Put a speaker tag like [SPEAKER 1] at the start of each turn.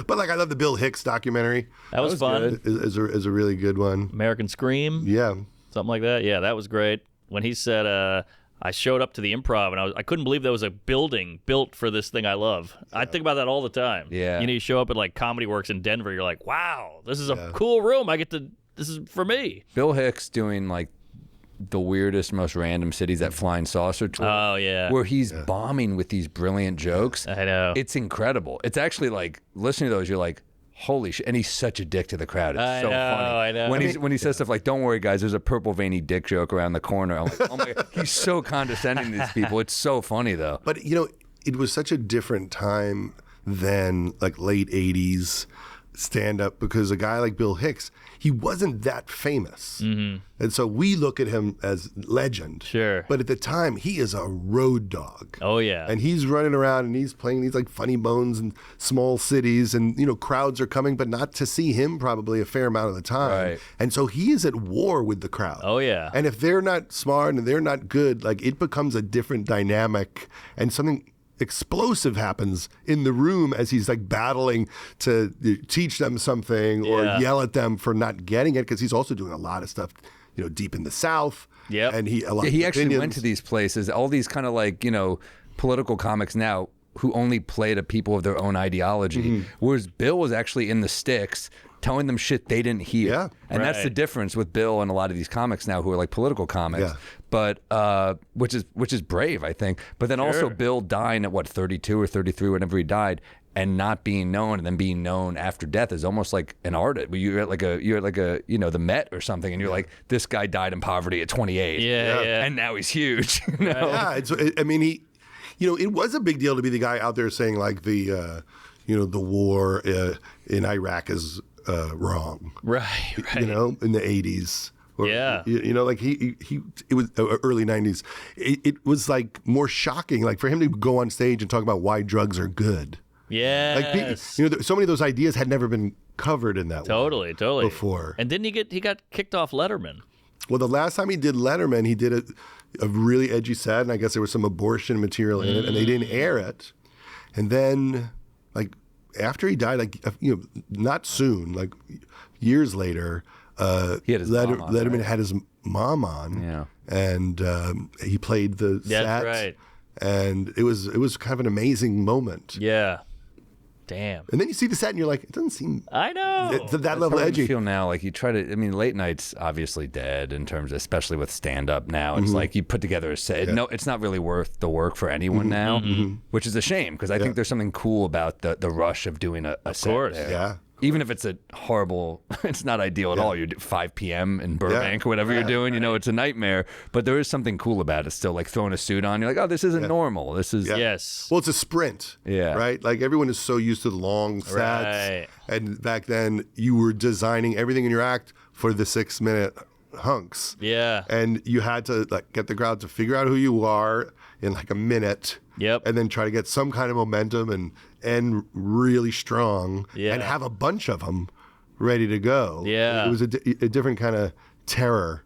[SPEAKER 1] But like, I love the Bill Hicks documentary.
[SPEAKER 2] That was fun.
[SPEAKER 1] Is a really good one.
[SPEAKER 2] American Scream.
[SPEAKER 1] Yeah.
[SPEAKER 2] Something like that. Yeah, that was great. When he said, I showed up to the Improv and I couldn't believe there was a building built for this thing I love. Yeah. I think about that all the time.
[SPEAKER 3] Yeah.
[SPEAKER 2] You show up at like Comedy Works in Denver, you're like, wow, this is a cool room. This is for me.
[SPEAKER 3] Bill Hicks doing like the weirdest, most random cities, that Flying Saucer tour.
[SPEAKER 2] Oh, yeah.
[SPEAKER 3] Where he's bombing with these brilliant jokes.
[SPEAKER 2] I know.
[SPEAKER 3] It's incredible. It's actually like, listening to those, you're like, holy shit. And he's such a dick to the crowd. It's so funny.
[SPEAKER 2] I know.
[SPEAKER 3] When he says stuff like, don't worry, guys, there's a purple veiny dick joke around the corner. I'm like, oh my God. He's so condescending to these people. It's so funny, though.
[SPEAKER 1] But, it was such a different time than like late 80s stand-up, because a guy like Bill Hicks, he wasn't that famous. Mm-hmm. And so we look at him as legend.
[SPEAKER 2] Sure.
[SPEAKER 1] But at the time, he is a road dog.
[SPEAKER 2] Oh, yeah.
[SPEAKER 1] And he's running around and he's playing these like funny bones in small cities, and, crowds are coming, but not to see him probably a fair amount of the time.
[SPEAKER 3] Right.
[SPEAKER 1] And so he is at war with the crowd.
[SPEAKER 2] Oh, yeah.
[SPEAKER 1] And if they're not smart and they're not good, like, it becomes a different dynamic, and something explosive happens in the room as he's like battling to teach them something or yell at them for not getting it, because he's also doing a lot of stuff, deep in the South.
[SPEAKER 2] Yep.
[SPEAKER 1] And he
[SPEAKER 3] actually went to these places, all these kind of like, political comics now who only play to people of their own ideology. Whereas Bill was actually in the sticks telling them shit they didn't hear.
[SPEAKER 1] Yeah.
[SPEAKER 3] And that's the difference with Bill and a lot of these comics now who are like political comics.
[SPEAKER 1] Yeah.
[SPEAKER 3] But which is brave, I think. But then also Bill dying at 32 or 33, whenever he died, and not being known, and then being known after death is almost like an artist. You're at like a the Met or something, and you're like, this guy died in poverty at 28.
[SPEAKER 2] Yeah.
[SPEAKER 3] And now he's huge.
[SPEAKER 1] Yeah. It was a big deal to be the guy out there saying like the war in Iraq is wrong.
[SPEAKER 2] Right.
[SPEAKER 1] In the 80s. Or,
[SPEAKER 2] yeah.
[SPEAKER 1] Like it was early 90s. It was like more shocking, like for him to go on stage and talk about why drugs are good.
[SPEAKER 2] Yes.
[SPEAKER 1] So many of those ideas had never been covered in that way.
[SPEAKER 2] Totally.
[SPEAKER 1] Before.
[SPEAKER 2] And didn't he got kicked off Letterman?
[SPEAKER 1] Well, the last time he did Letterman, he did a really edgy set, and I guess there was some abortion material in it, and they didn't air it. And then, like, after he died, like, not soon, like years later,
[SPEAKER 3] he had his mom on,
[SPEAKER 1] Letterman
[SPEAKER 3] right?
[SPEAKER 1] had his mom on, and he played the set.
[SPEAKER 2] That's right.
[SPEAKER 1] And it was kind of an amazing moment.
[SPEAKER 2] Yeah. Damn.
[SPEAKER 1] And then you see the set and you're like, it doesn't seem
[SPEAKER 2] I know
[SPEAKER 1] that level edgy.
[SPEAKER 3] I feel now like you try to. I mean, late night's obviously dead in terms, especially with stand up now. It's like you put together a set. No, it's not really worth the work for anyone now, which is p.m, because I think there's something cool about the rush of doing a set. Of
[SPEAKER 2] course,
[SPEAKER 3] there.
[SPEAKER 1] Yeah.
[SPEAKER 3] Even if it's a horrible, it's not ideal at all. You're 5 p.m. in Burbank or whatever you're doing, it's a nightmare. But there is something cool about it still, like throwing a suit on. You're like, oh, this isn't normal. This is...
[SPEAKER 2] Yes.
[SPEAKER 1] Well, it's a sprint.
[SPEAKER 3] Yeah.
[SPEAKER 1] Right? Like everyone is so used to the long sets.
[SPEAKER 2] Right.
[SPEAKER 1] And back then you were designing everything in your act for the 6-minute hunks.
[SPEAKER 2] Yeah.
[SPEAKER 1] And you had to like get the crowd to figure out who you are in like a minute.
[SPEAKER 2] Yep.
[SPEAKER 1] And then try to get some kind of momentum and end really strong and have a bunch of them ready to go.
[SPEAKER 2] Yeah.
[SPEAKER 1] It was a different kind of terror